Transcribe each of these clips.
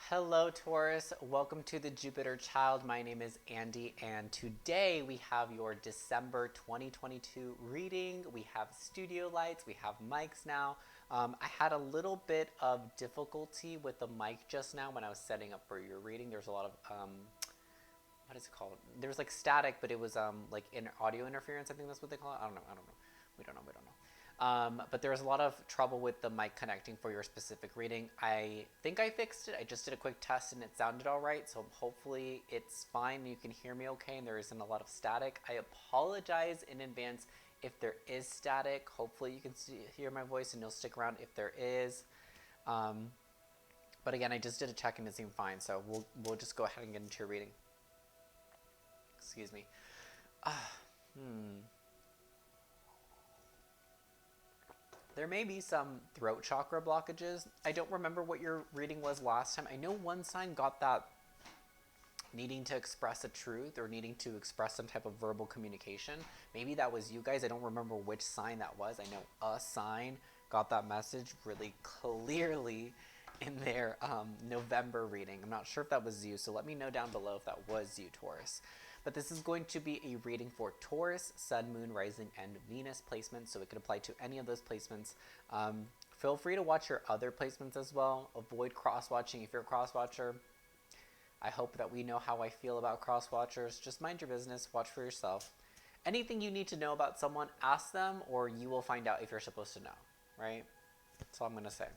Hello, Taurus. Welcome to the Jupiter Child. My name is Andy, and today we have your December 2022 reading. We have studio lights, we have mics now. I had a little bit of difficulty with the mic just now when I was setting up for your reading. There's a lot of what is it called? There was like static, but it was like audio interference. I think that's what they call it. I don't know. We don't know. But there was a lot of trouble with the mic connecting for your specific reading. I think I fixed it. I just did a quick test and it sounded all right. So hopefully it's fine. You can hear me okay and there isn't a lot of static. I apologize in advance if there is static. Hopefully you can hear my voice and you'll stick around if there is. But again, I just did a check and it seemed fine. So we'll just go ahead and get into your reading. Excuse me. There may be some throat chakra blockages. I don't remember what your reading was last time. I know one sign got that needing to express a truth or needing to express some type of verbal communication. Maybe that was you guys. I don't remember which sign that was. I know a sign got that message really clearly in their November reading. I'm not sure if that was you, so let me know down below if that was you, Taurus. But this is going to be a reading for Taurus, Sun, Moon, Rising, and Venus placements, so it could apply to any of those placements. Feel free to watch your other placements as well. Avoid cross-watching if you're a cross-watcher. I hope that we know how I feel about cross-watchers. Just mind your business, watch for yourself. Anything you need to know about someone, ask them, or you will find out if you're supposed to know, right? That's all I'm going to say.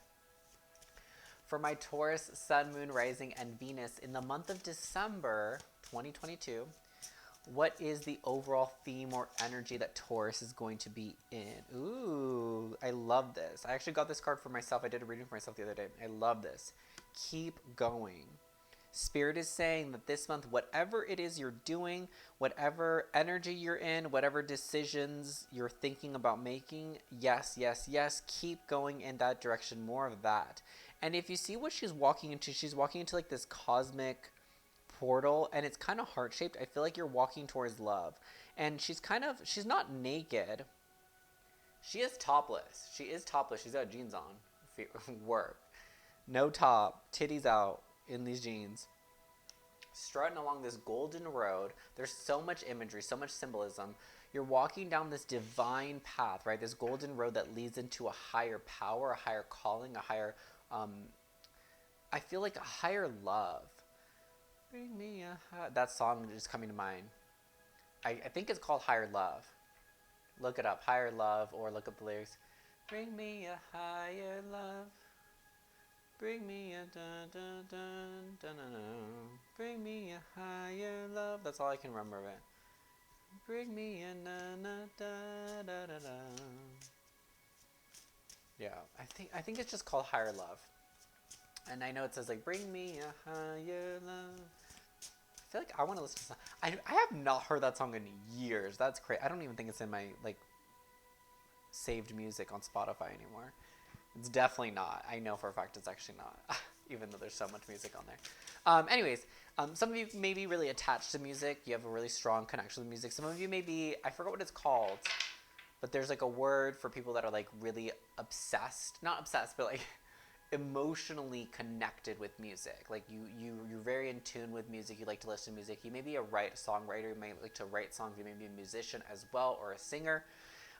For my Taurus, Sun, Moon, Rising, and Venus in the month of December 2022, what is the overall theme or energy that Taurus is going to be in? Ooh, I love this. I actually got this card for myself. I did a reading for myself the other day. I love this. Keep going. Spirit is saying that this month, whatever it is you're doing, whatever energy you're in, whatever decisions you're thinking about making, yes, keep going in that direction, more of that. And if you see what she's walking into like this cosmic portal, and it's kind of heart-shaped. I feel like you're walking towards love. And she's not naked. She is topless. She's got jeans on. Work. No top. Titties out in these jeans. Strutting along this golden road. There's so much imagery, so much symbolism. You're walking down this divine path, right? This golden road that leads into a higher power, a higher calling, a higher, I feel like a higher love. Bring me a that song is coming to mind. I think it's called Higher Love. Look it up, Higher Love, or look up the lyrics. Bring me a higher love. Bring me a dun dun dun dun dun dun. Bring me a higher love. That's all I can remember of it. Bring me a na na da da da da. Yeah, I think it's just called Higher Love. And I know it says like, bring me a higher love. I feel like I want to listen to I have not heard that song in years. That's crazy. I don't even think it's in my like saved music on Spotify anymore. It's definitely not. I know for a fact it's actually not, even though there's so much music on there. Anyways, some of you may be really attached to music. You have a really strong connection with music. Some of you may be, I forgot what it's called, but there's like a word for people that are like really obsessed. Not obsessed, but like emotionally connected with music. Like you're very in tune with music. You like to listen to music. You may be a songwriter. You may like to write songs. You may be a musician as well, or a singer.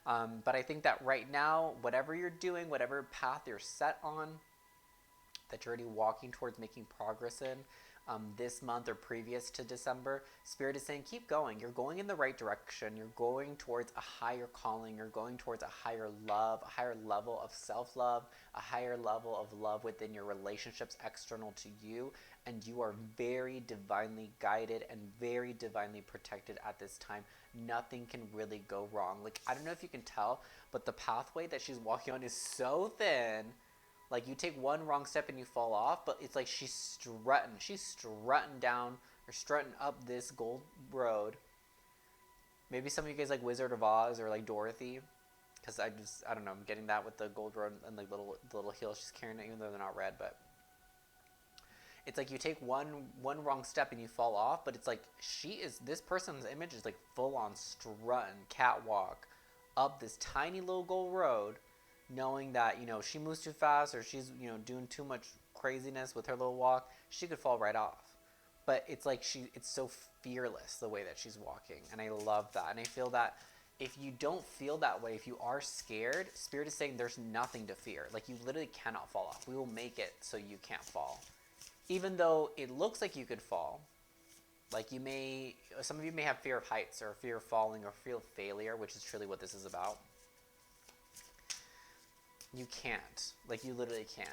But I think that right now, whatever you're doing, whatever path you're set on, that you're already walking towards making progress in, this month or previous to December, Spirit is saying keep going. You're going in the right direction. You're going towards a higher calling. You're going towards a higher love, a higher level of self-love, a higher level of love within your relationships external to you. And you are very divinely guided and very divinely protected at this time. Nothing can really go wrong. Like, I don't know if you can tell, but the pathway that she's walking on is so thin. Like, you take one wrong step and you fall off, but it's like she's strutting down or strutting up this gold road. Maybe some of you guys like Wizard of Oz or like Dorothy, because I don't know, I'm getting that with the gold road and like the little heels she's carrying, even though they're not red, but it's like you take one wrong step and you fall off, but it's like this person's image is like full on strutting, catwalk, up this tiny little gold road, knowing that, she moves too fast or she's, doing too much craziness with her little walk, she could fall right off. But it's like it's so fearless the way that she's walking, and I love that. And I feel that if you don't feel that way, if you are scared, Spirit is saying there's nothing to fear. Like, you literally cannot fall off. We will make it so you can't fall. Even though it looks like you could fall, like some of you may have fear of heights or fear of falling or fear of failure, which is truly what this is about. You can't. Like, you literally can't.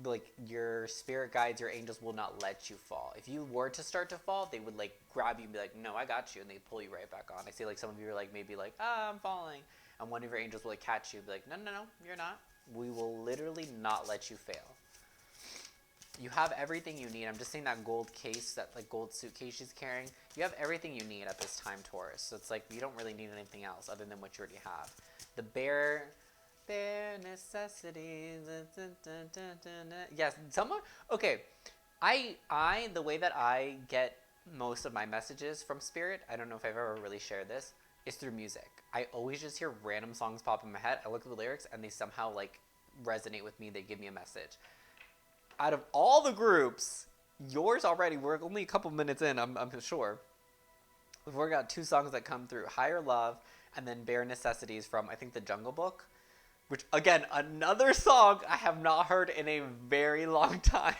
Like, your spirit guides, your angels will not let you fall. If you were to start to fall, they would like grab you and be like, no, I got you, and they'd pull you right back on. I see like some of you are like maybe like, I'm falling, and one of your angels will like catch you and be like, no, you're not. We will literally not let you fail. You have everything you need. I'm just saying that gold case, that like gold suitcase she's carrying, you have everything you need at this time, Taurus. So it's like you don't really need anything else other than what you already have. The bare necessities. Yes, someone. Okay, the way that I get most of my messages from Spirit, I don't know if I've ever really shared this, is through music. I always just hear random songs pop in my head. I look at the lyrics and they somehow like resonate with me. They give me a message. Out of all the groups, yours already, we're only a couple minutes in, I'm sure. We've already got 2 songs that come through. Higher Love and then Bare Necessities from, I think, The Jungle Book. Which, again, another song I have not heard in a very long time.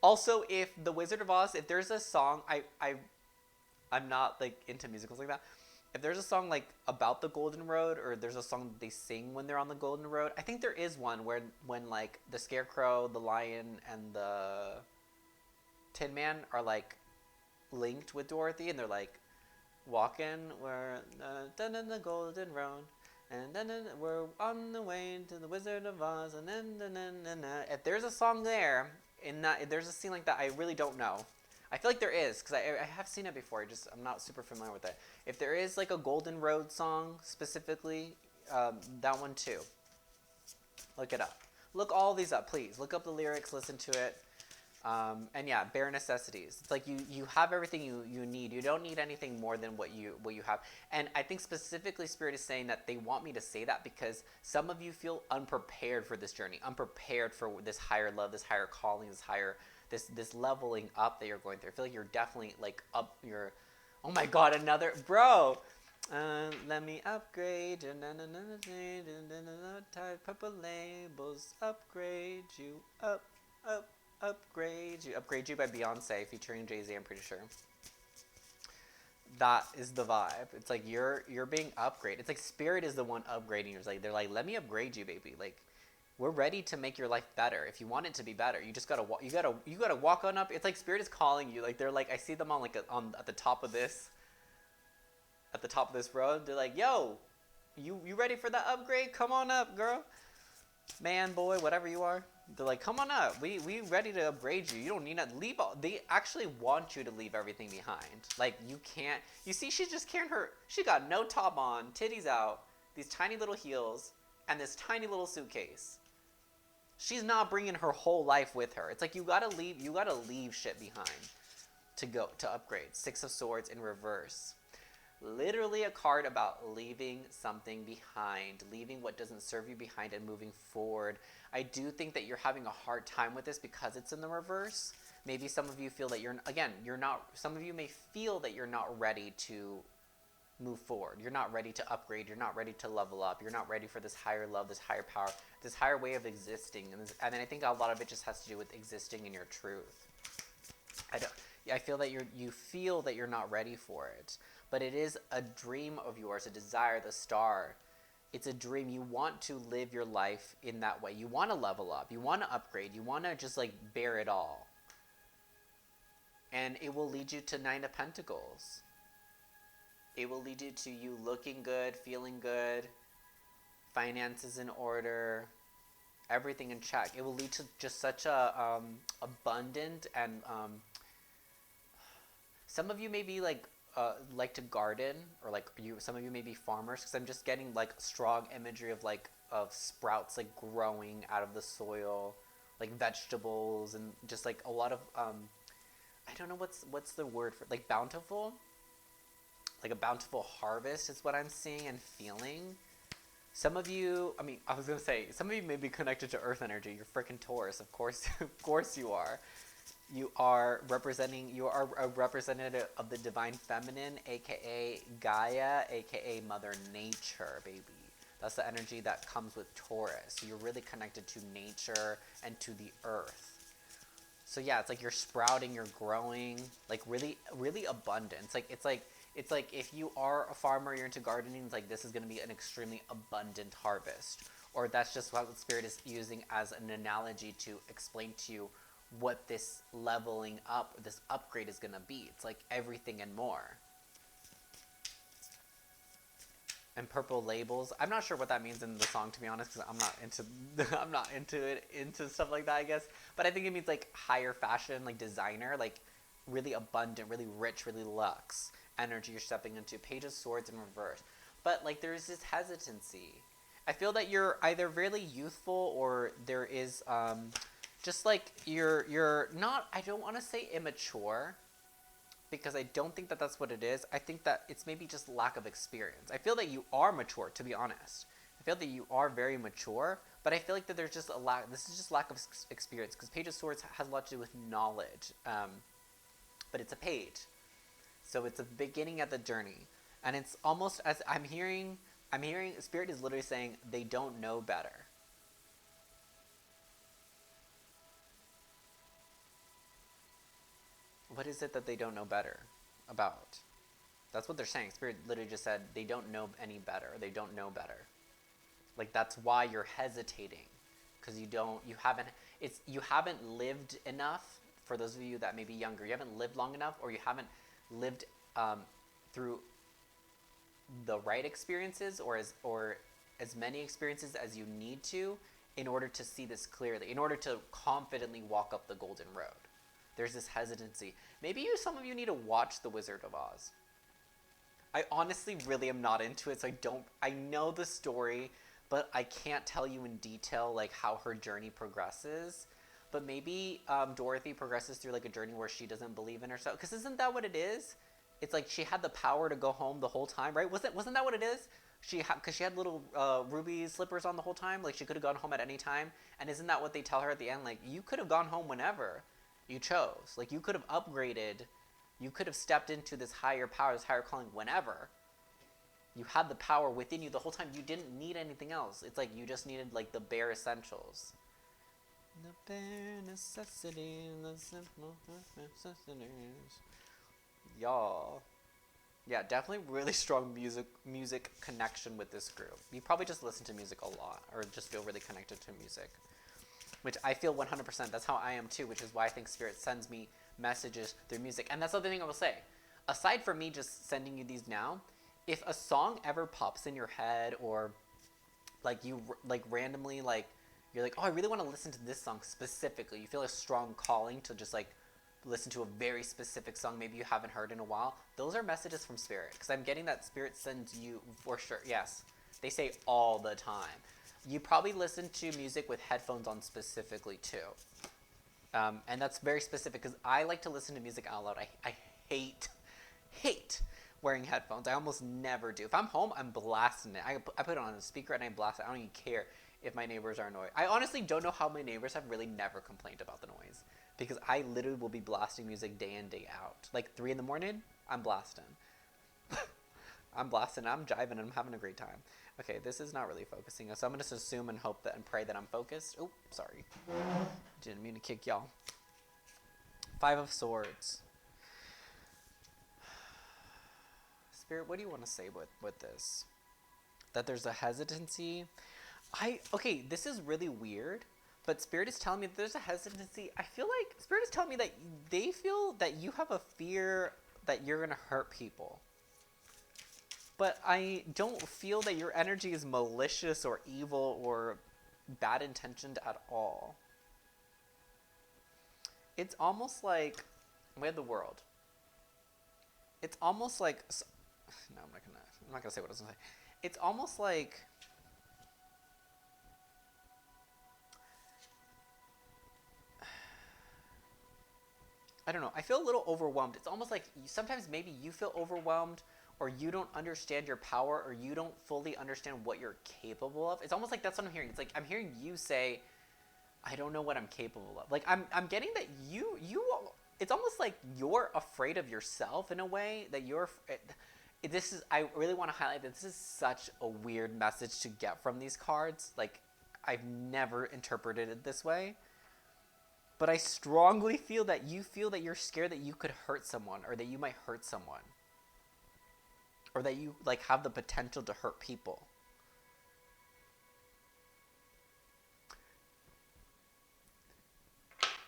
Also, if The Wizard of Oz, if there's a song, I'm not, like, into musicals like that. If there's a song, like, about the Golden Road, or there's a song they sing when they're on the Golden Road, I think there is one when like, the Scarecrow, the Lion, and the Tin Man are, like, linked with Dorothy, and they're, like, walking, we're done in the Golden Road, and then we're on the way to the Wizard of Oz, and then. If there's a song there, if there's a scene like that, I really don't know. I feel like there is, because I have seen it before. I'm not super familiar with it. If there is like a Golden Road song specifically, that one too. Look it up. Look all these up, please. Look up the lyrics, listen to it. And yeah, bare necessities. It's like you have everything you need. You don't need anything more than what you have. And I think specifically Spirit is saying that they want me to say that because some of you feel unprepared for this journey, unprepared for this higher love, this higher calling, this leveling up that you're going through. I feel like you're definitely like up. Oh my God, another bro. Let me upgrade you. Type purple labels. Upgrade you. Upgrade you by Beyonce featuring Jay-Z. I'm pretty sure. That is the vibe. It's like you're being upgraded. It's like Spirit is the one upgrading you. Like they're like, let me upgrade you, baby. Like, we're ready to make your life better. If you want it to be better, you just gotta walk on up. It's like Spirit is calling you. Like they're like, I see them on at the top of this road. They're like, yo, you ready for that upgrade? Come on up, girl, man, boy, whatever you are. They're like, come on up. We ready to upgrade you. You don't need to leave. They actually want you to leave everything behind. Like, you can't. You see, she's just carrying she got no top on, titties out, these tiny little heels, and this tiny little suitcase. She's not bringing her whole life with her. It's like you gotta leave shit behind to upgrade. 6 of Swords in reverse. Literally a card about leaving something behind, leaving what doesn't serve you behind and moving forward. I do think that you're having a hard time with this because it's in the reverse. Maybe some of you feel that you're not, some of you may feel that you're not ready to move forward. You're not ready to upgrade. You're not ready to level up. You're not ready for this higher love, this higher power, this higher way of existing. And then I think a lot of it just has to do with existing in your truth. I feel that you feel that you're not ready for it. But it is a dream of yours, a desire, the star. It's a dream. You want to live your life in that way. You want to level up. You want to upgrade. You want to just like bear it all. And it will lead you to 9 of Pentacles. It will lead you to you looking good, feeling good, finances in order, everything in check. It will lead to just such a abundant and some of you may be like to garden, or like some of you may be farmers, because I'm just getting like strong imagery of sprouts like growing out of the soil, like vegetables, and just like a lot of I don't know what's the word for, like bountiful, like a bountiful harvest is what I'm seeing and feeling. Some of you, I mean, I was gonna say, some of you may be connected to Earth energy. You're freaking Taurus, of course, of course you are. You are a representative of the divine feminine, aka Gaia, aka Mother Nature, baby. That's the energy that comes with Taurus. So you're really connected to nature and to the earth. So yeah, it's like you're sprouting, you're growing, like really, really abundant. It's like if you are a farmer, you're into gardening, it's like this is going to be an extremely abundant harvest. Or that's just what the Spirit is using as an analogy to explain to you what this leveling up, this upgrade is going to be. It's like everything and more. And purple labels. I'm not sure what that means in the song, to be honest, because I'm not into stuff like that, I guess. But I think it means like higher fashion, like designer, like really abundant, really rich, really luxe energy you're stepping into. Page of Swords in reverse. But like there's this hesitancy. I feel that you're either really youthful or there is just like you're not, I don't want to say immature, because I don't think that that's what it is. I think that it's maybe just lack of experience. I feel that you are mature, to be honest. I feel that you are very mature, but I feel like that there's just a lack. This is just lack of experience, because Page of Swords has a lot to do with knowledge, but it's a page, so it's a beginning at the journey, and it's almost as I'm hearing. Spirit is literally saying they don't know better. What is it that they don't know better about? That's what they're saying. Spirit literally just said they don't know any better. They don't know better. Like that's why you're hesitating, because you haven't lived enough. For those of you that may be younger, you haven't lived long enough, or you haven't lived through the right experiences, or as many experiences as you need to in order to see this clearly, in order to confidently walk up the golden road. There's this hesitancy. Maybe some of you need to watch The Wizard of Oz. I honestly really am not into it, so I know the story, but I can't tell you in detail like how her journey progresses. But maybe Dorothy progresses through like a journey where she doesn't believe in herself. Because isn't that what it is? It's like she had the power to go home the whole time, right? Wasn't that what it is? Because she had little ruby slippers on the whole time. Like she could have gone home at any time. And isn't that what they tell her at the end? Like you could have gone home whenever you chose. Like you could have upgraded, you could have stepped into this higher power, this higher calling whenever. You had the power within you the whole time. You didn't need anything else. It's like you just needed like the bare essentials. The bare necessities, the simple necessities. Y'all. Yeah, definitely really strong music connection with this group. You probably just listen to music a lot, or just feel really connected to music. Which I feel 100%. That's how I am too, which is why I think Spirit sends me messages through music. And that's the other thing I will say. Aside from me just sending you these now, if a song ever pops in your head, or like you like randomly like you're like, oh, I really want to listen to this song specifically. You feel a strong calling to just like listen to a very specific song maybe you haven't heard in a while. Those are messages from Spirit, because I'm getting that Spirit sends you for sure. Yes, they say all the time. You probably listen to music with headphones on specifically too. And that's very specific, because I like to listen to music out loud. I hate wearing headphones. I almost never do. If I'm home, I'm blasting it. I put it on a speaker and I blast it. I don't even care if my neighbors are annoyed. I honestly don't know how my neighbors have really never complained about the noise, because I literally will be blasting music day in, day out. Like 3 in the morning, I'm blasting. I'm blasting, I'm jiving, and I'm having a great time. Okay, this is not really focusing, so I'm going to just assume and hope that and pray that I'm focused. Oh, sorry. Didn't mean to kick y'all. 5 of Swords. Spirit, what do you want to say with this? That there's a hesitancy. Okay, this is really weird, but Spirit is telling me that there's a hesitancy. I feel like Spirit is telling me that they feel that you have a fear that you're going to hurt people. But I don't feel that your energy is malicious or evil or bad intentioned at all. It's almost like we have the world. It's almost like no, I'm not gonna say what I was gonna say. It's almost like I don't know. I feel a little overwhelmed. It's almost like sometimes maybe you feel overwhelmed, or you don't understand your power, or you don't fully understand what you're capable of. It's almost like that's what I'm hearing. It's like I'm hearing you say, I don't know what I'm capable of. Like I'm getting that you it's almost like you're afraid of yourself in a way, that you're this is, I really want to highlight that this is such a weird message to get from these cards. Like, I've never interpreted it this way, but I strongly feel that you're scared that you could hurt someone, or that you might hurt someone, or that you like have the potential to hurt people.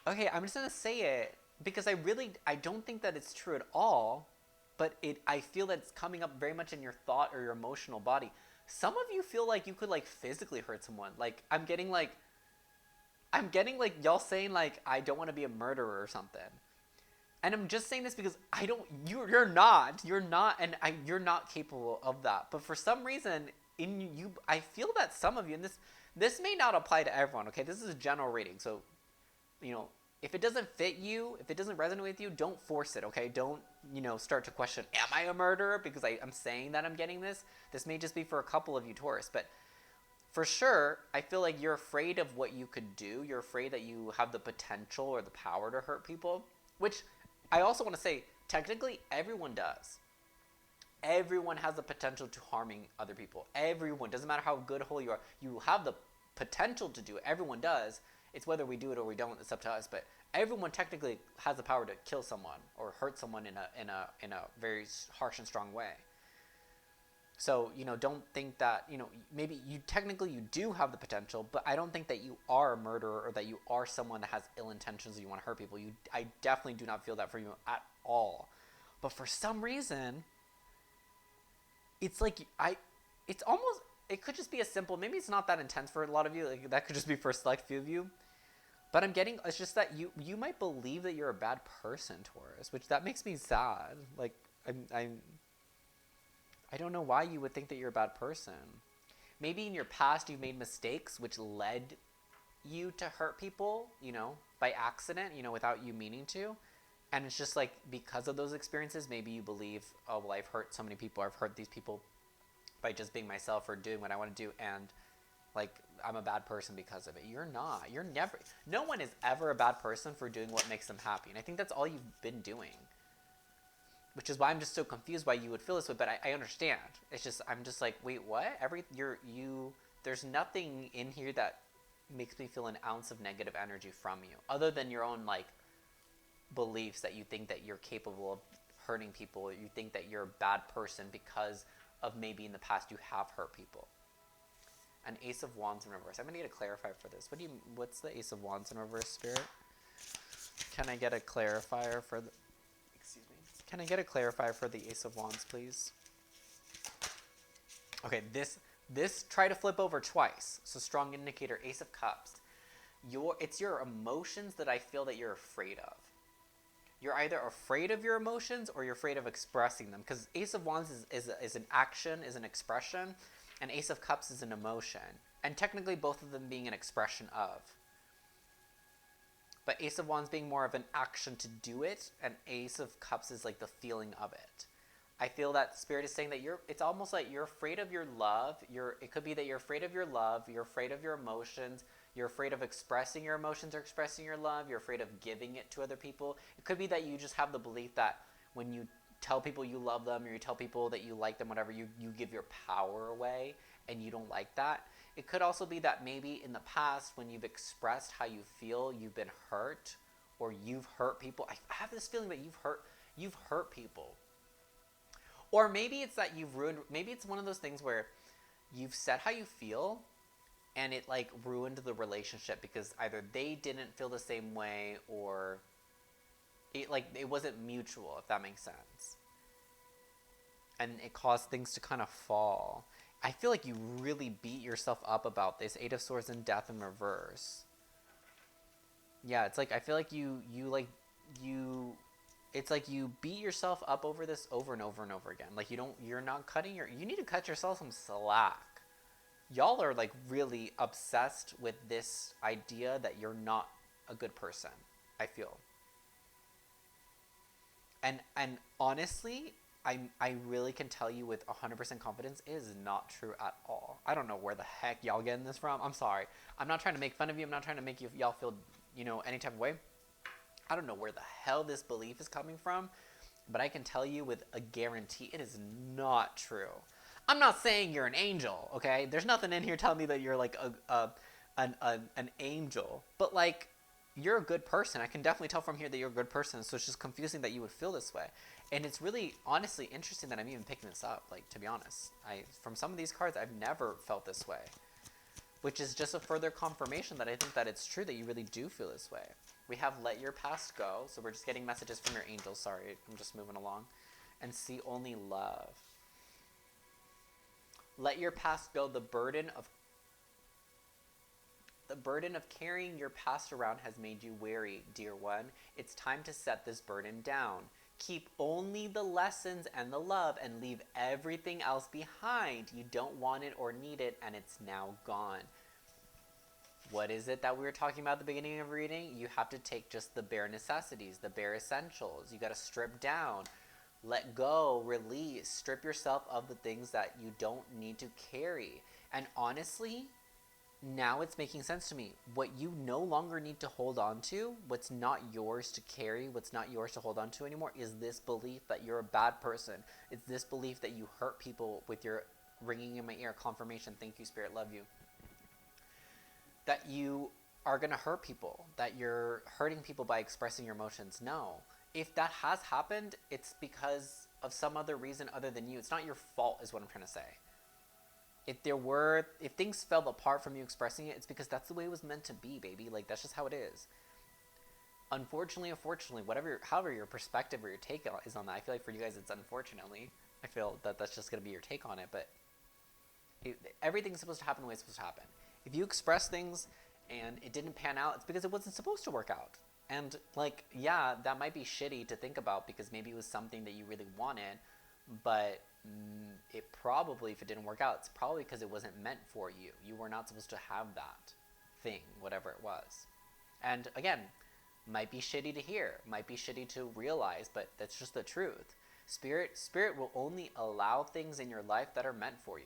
Okay, I'm just gonna say it because I don't think that it's true at all, but I feel that it's coming up very much in your thought or your emotional body. Some of you feel like you could like physically hurt someone. Like I'm getting like y'all saying like I don't want to be a murderer or something. And I'm just saying this because I don't you're not, and you're not capable of that. But for some reason in you, I feel that some of you, and this may not apply to everyone, okay? This is a general reading. So, you know, if it doesn't fit you, if it doesn't resonate with you, don't force it, okay? Don't, start to question, am I a murderer? Because I'm saying that I'm getting this. This may just be for a couple of you Taurus. But for sure, I feel like you're afraid of what you could do. You're afraid that you have the potential or the power to hurt people, which I also want to say, technically, everyone does. Everyone has the potential to harming other people. Everyone. Doesn't matter how good or whole you are. You have the potential to do it. Everyone does. It's whether we do it or we don't. It's up to us. But everyone technically has the power to kill someone or hurt someone in a very harsh and strong way. So, don't think that, maybe you do have the potential, but I don't think that you are a murderer or that you are someone that has ill intentions or you want to hurt people. I definitely do not feel that for you at all. But for some reason, it's like it could just be a simple, maybe it's not that intense for a lot of you. Like, that could just be for a select few of you. But it's just that you might believe that you're a bad person, Taurus, which that makes me sad. Like, I don't know why you would think that you're a bad person. Maybe in your past you've made mistakes which led you to hurt people, by accident, without you meaning to. And it's just like, because of those experiences, maybe you believe, oh, well, I've hurt so many people, I've hurt these people by just being myself or doing what I want to do, and like, I'm a bad person because of it. You're not. You're never. No one is ever a bad person for doing what makes them happy. And I think that's all you've been doing. Which is why I'm just so confused why you would feel this way, but I understand. It's just, I'm just like, wait, what? There's nothing in here that makes me feel an ounce of negative energy from you, other than your own, like, beliefs that you think that you're capable of hurting people, or you think that you're a bad person because of maybe in the past you have hurt people. An Ace of Wands in reverse. I'm going to get a clarifier for this. What's the Ace of Wands in reverse, Spirit? Can I get a clarifier for the... Excuse me. Can I get a clarifier for the Ace of Wands, please? Okay, this try to flip over twice. So strong indicator, Ace of Cups. It's your emotions that I feel that you're afraid of. You're either afraid of your emotions or you're afraid of expressing them. Because Ace of Wands is an action, is an expression, and Ace of Cups is an emotion. And technically both of them being an expression of. But Ace of Wands being more of an action to do it, and Ace of Cups is like the feeling of it. I feel that Spirit is saying that it's almost like you're afraid of your love. It could be that you're afraid of your love, you're afraid of your emotions, you're afraid of expressing your emotions or expressing your love, you're afraid of giving it to other people. It could be that you just have the belief that when you tell people you love them or you tell people that you like them, whatever, you give your power away and you don't like that. It could also be that maybe in the past when you've expressed how you feel, you've been hurt or you've hurt people. I have this feeling that you've hurt people. Or maybe it's that maybe it's one of those things where you've said how you feel and it like ruined the relationship because either they didn't feel the same way or it wasn't mutual, if that makes sense. And it caused things to kind of fall. I feel like you really beat yourself up about this. 8 of Swords and Death in reverse. Yeah, it's like I feel like it's like you beat yourself up over this over and over and over again. Like you need to cut yourself some slack. Y'all are like really obsessed with this idea that you're not a good person, I feel. And honestly, I really can tell you with 100% confidence it is not true at all. I don't know where the heck y'all getting this from. I'm sorry. I'm not trying to make fun of you. I'm not trying to make y'all feel, any type of way. I don't know where the hell this belief is coming from, but I can tell you with a guarantee it is not true. I'm not saying you're an angel, okay? There's nothing in here telling me that you're like an angel, but like you're a good person. I can definitely tell from here that you're a good person. So it's just confusing that you would feel this way. And it's really honestly interesting that I'm even picking this up. Like, to be honest, from some of these cards, I've never felt this way, which is just a further confirmation that I think that it's true that you really do feel this way. We have let your past go. So we're just getting messages from your angels. Sorry, I'm just moving along. And see only love. Let your past go. The burden of carrying your past around has made you weary, dear one. It's time to set this burden down. Keep only the lessons and the love and leave everything else behind. You don't want it or need it, and it's now gone. What is it that we were talking about at the beginning of reading? You have to take just the bare necessities, the bare essentials. You got to strip down, let go, release, strip yourself of the things that you don't need to carry. And honestly, now it's making sense to me. What you no longer need to hold on to, what's not yours to carry, what's not yours to hold on to anymore, is this belief that you're a bad person. It's this belief that you hurt people with your ringing in my ear confirmation. Thank you, Spirit, love you. That you are going to hurt people, that you're hurting people by expressing your emotions. No. If that has happened, it's because of some other reason other than you. It's not your fault, is what I'm trying to say. If things fell apart from you expressing it, it's because that's the way it was meant to be, baby. Like, that's just how it is. Unfortunately, however your perspective or your take is on that, I feel like for you guys it's unfortunately. I feel that that's just going to be your take on it, but everything's supposed to happen the way it's supposed to happen. If you express things and it didn't pan out, it's because it wasn't supposed to work out. And, like, yeah, that might be shitty to think about because maybe it was something that you really wanted, but it probably, if it didn't work out, it's probably because it wasn't meant for you. You were not supposed to have that thing, whatever it was. And again, might be shitty to hear, might be shitty to realize, but that's just the truth. Spirit will only allow things in your life that are meant for you.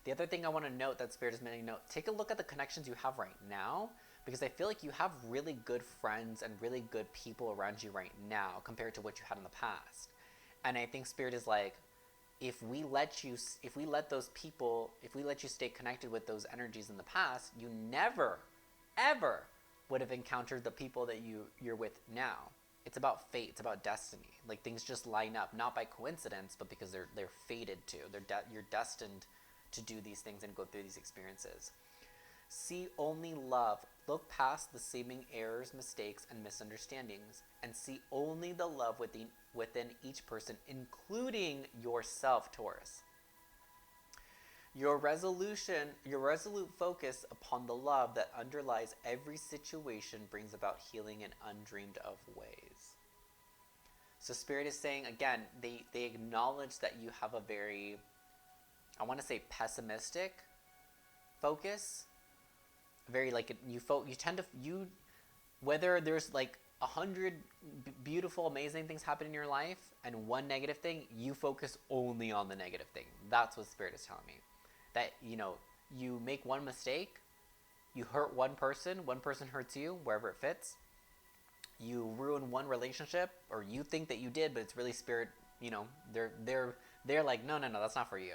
The other thing I want to note that Spirit is meant to note, take a look at the connections you have right now, because I feel like you have really good friends and really good people around you right now compared to what you had in the past. And I think Spirit is like, if we let you stay connected with those energies in the past, you never, ever would have encountered the people that you're with now. It's about fate. It's about destiny. Like, things just line up, not by coincidence, but because they're fated to. You're destined to do these things and go through these experiences. See only love. Look past the seeming errors, mistakes, and misunderstandings, and see only the love within each person, including yourself, Taurus. Your resolute focus upon the love that underlies every situation brings about healing in undreamed of ways. So Spirit is saying, again, they acknowledge that you have a very, I want to say, pessimistic focus. Very, like, whether there's like 100 beautiful, amazing things happen in your life and one negative thing, you focus only on the negative thing. That's what Spirit is telling me. That, you make one mistake, you hurt one person hurts you, wherever it fits. You ruin one relationship, or you think that you did, but it's really Spirit, they're like, no, that's not for you.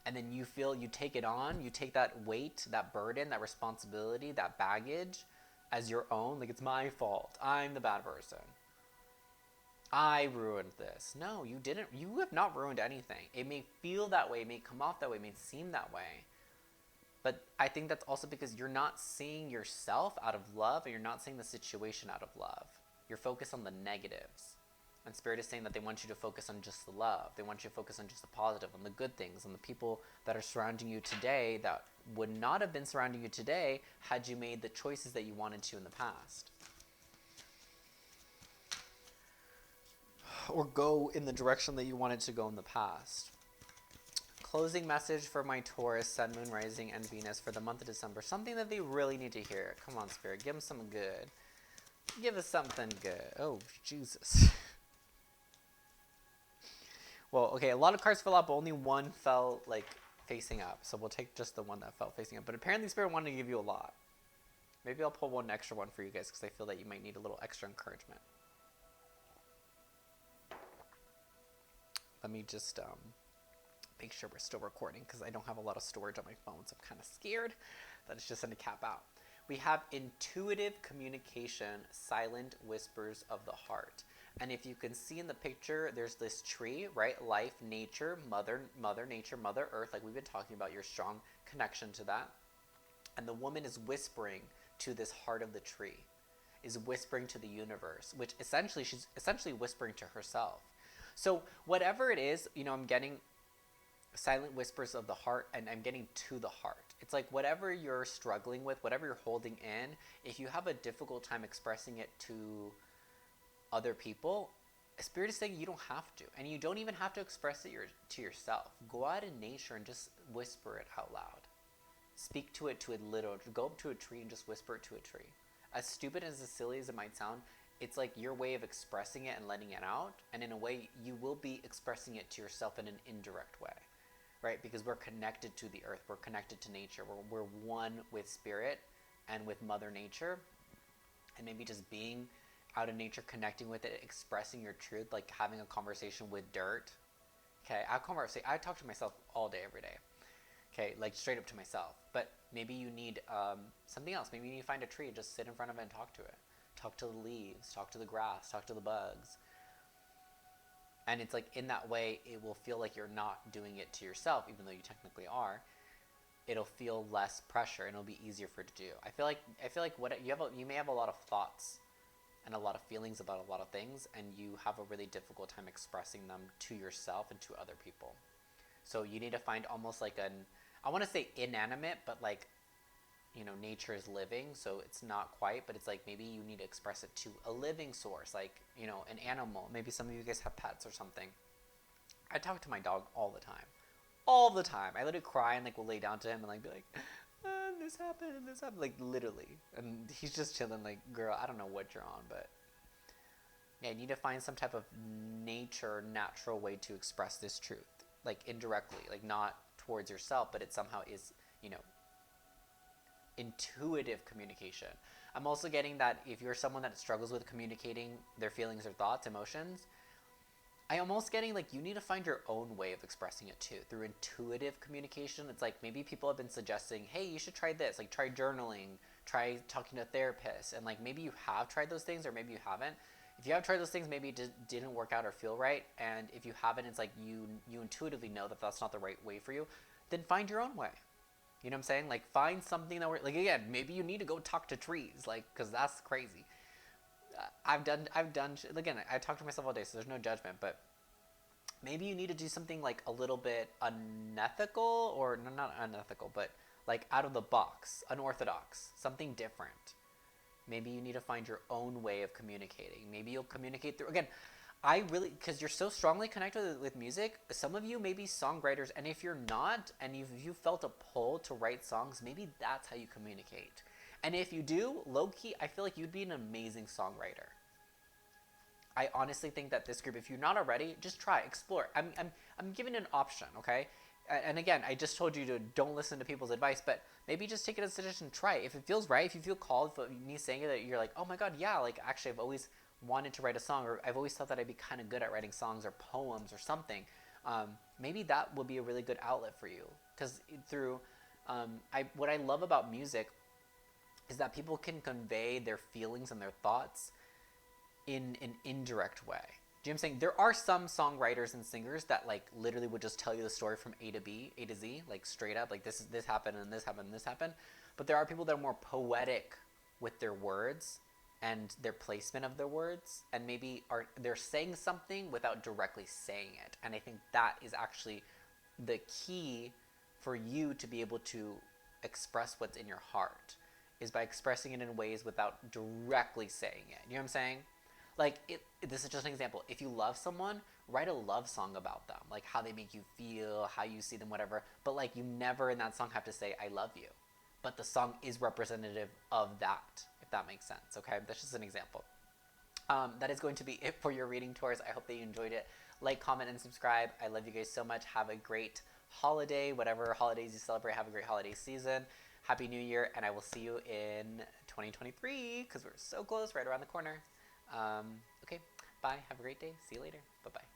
And then you take it on, you take that weight, that burden, that responsibility, that baggage as your own. Like, it's my fault. I'm the bad person. I ruined this. No, you didn't. You have not ruined anything. It may feel that way, it may come off that way, it may seem that way. But I think that's also because you're not seeing yourself out of love, and you're not seeing the situation out of love. You're focused on the negatives. And Spirit is saying that they want you to focus on just the love. They want you to focus on just the positive, on the good things, on the people that are surrounding you today that would not have been surrounding you today had you made the choices that you wanted to in the past. Or go in the direction that you wanted to go in the past. Closing message for my Taurus, Sun, Moon, Rising, and Venus for the month of December. Something that they really need to hear. Come on, Spirit. Give them some good. Give us something good. Oh, Jesus. Well, okay, a lot of cards fell out, but only one fell like facing up. So we'll take just the one that fell facing up. But apparently Spirit wanted to give you a lot. Maybe I'll pull one extra one for you guys because I feel that you might need a little extra encouragement. Let me just make sure we're still recording because I don't have a lot of storage on my phone, so I'm kind of scared that it's just going to cap out. We have intuitive communication, silent whispers of the heart. And if you can see in the picture, there's this tree, right? Life, nature, mother nature, Mother Earth, like we've been talking about, your strong connection to that. And the woman is whispering to this heart of the tree, is whispering to the universe, which essentially, she's essentially whispering to herself. So whatever it is, I'm getting silent whispers of the heart, and I'm getting to the heart. It's like whatever you're struggling with, whatever you're holding in, if you have a difficult time expressing it to other people, Spirit is saying you don't have to, and you don't even have to express it to yourself. Go out in nature and just whisper it out loud. Speak to it literally. Go up to a tree and just whisper it to a tree. As stupid as silly as it might sound, it's like your way of expressing it and letting it out, and in a way, you will be expressing it to yourself in an indirect way, right? Because we're connected to the earth, we're connected to nature, we're one with Spirit and with Mother Nature, and maybe just being out in nature, connecting with it, expressing your truth, like having a conversation with dirt. Okay, I talk to myself all day, every day. Okay, like straight up to myself. But maybe you need something else. Maybe you need to find a tree and just sit in front of it and talk to it. Talk to the leaves, talk to the grass, talk to the bugs. And it's like in that way, it will feel like you're not doing it to yourself, even though you technically are. It'll feel less pressure and it'll be easier for it to do. I feel like what you may have a lot of thoughts and a lot of feelings about a lot of things, and you have a really difficult time expressing them to yourself and to other people. So you need to find almost like I want to say inanimate, but like, nature is living, so it's not quite, but it's like maybe you need to express it to a living source, like, an animal. Maybe some of you guys have pets or something. I talk to my dog all the time. All the time. I literally cry and like will lay down to him and like be like, this happened and this happened, like literally. And he's just chilling like, girl, I don't know what you're on, but yeah, you need to find some type of natural way to express this truth, like indirectly, like not towards yourself, but it somehow is, intuitive communication. I'm also getting that if you're someone that struggles with communicating their feelings or thoughts, emotions, I am almost getting like you need to find your own way of expressing it too, through intuitive communication. It's like maybe people have been suggesting, hey, you should try this, like try journaling, try talking to a therapist, and like maybe you have tried those things or maybe you haven't. If you have tried those things, maybe it didn't work out or feel right, and if you haven't, it's like you intuitively know that that's not the right way for you, then find your own way. You know what I'm saying? Like find something that like, again, maybe you need to go talk to trees, like, because that's crazy. I've done again, I talk to myself all day, so there's no judgment, but maybe you need to do something like a little bit unethical, or not unethical, but like out of the box, unorthodox, something different. Maybe you need to find your own way of communicating. Maybe you'll communicate through, again, because you're so strongly connected with music, some of you may be songwriters, and if you're not, and you felt a pull to write songs, maybe that's how you communicate. And if you do, low-key, I feel like you'd be an amazing songwriter. I honestly think that this group, if you're not already, just try, explore. I'm giving an option, okay? And again, I just told you to don't listen to people's advice, but maybe just take it as a suggestion, try it. If it feels right, if you feel called, for me saying it, that you're like, oh my god, yeah, like actually I've always wanted to write a song, or I've always thought that I'd be kind of good at writing songs or poems or something, maybe that will be a really good outlet for you. Because through, what I love about music is that people can convey their feelings and their thoughts in an indirect way. Do you know what I'm saying? There are some songwriters and singers that like literally would just tell you the story from A to Z, like straight up, like this happened and this happened and this happened. But there are people that are more poetic with their words and their placement of their words, and maybe they're saying something without directly saying it. And I think that is actually the key for you to be able to express what's in your heart, is by expressing it in ways without directly saying it. You know what I'm saying? Like, this is just an example. If you love someone, write a love song about them, like how they make you feel, how you see them, whatever. But like, you never in that song have to say, I love you. But the song is representative of that, if that makes sense, okay? That's just an example. That is going to be it for your reading, Taurus. I hope that you enjoyed it. Like, comment, and subscribe. I love you guys so much. Have a great holiday. Whatever holidays you celebrate, have a great holiday season. Happy New Year, and I will see you in 2023 because we're so close, right around the corner. Okay, bye. Have a great day. See you later. Bye-bye.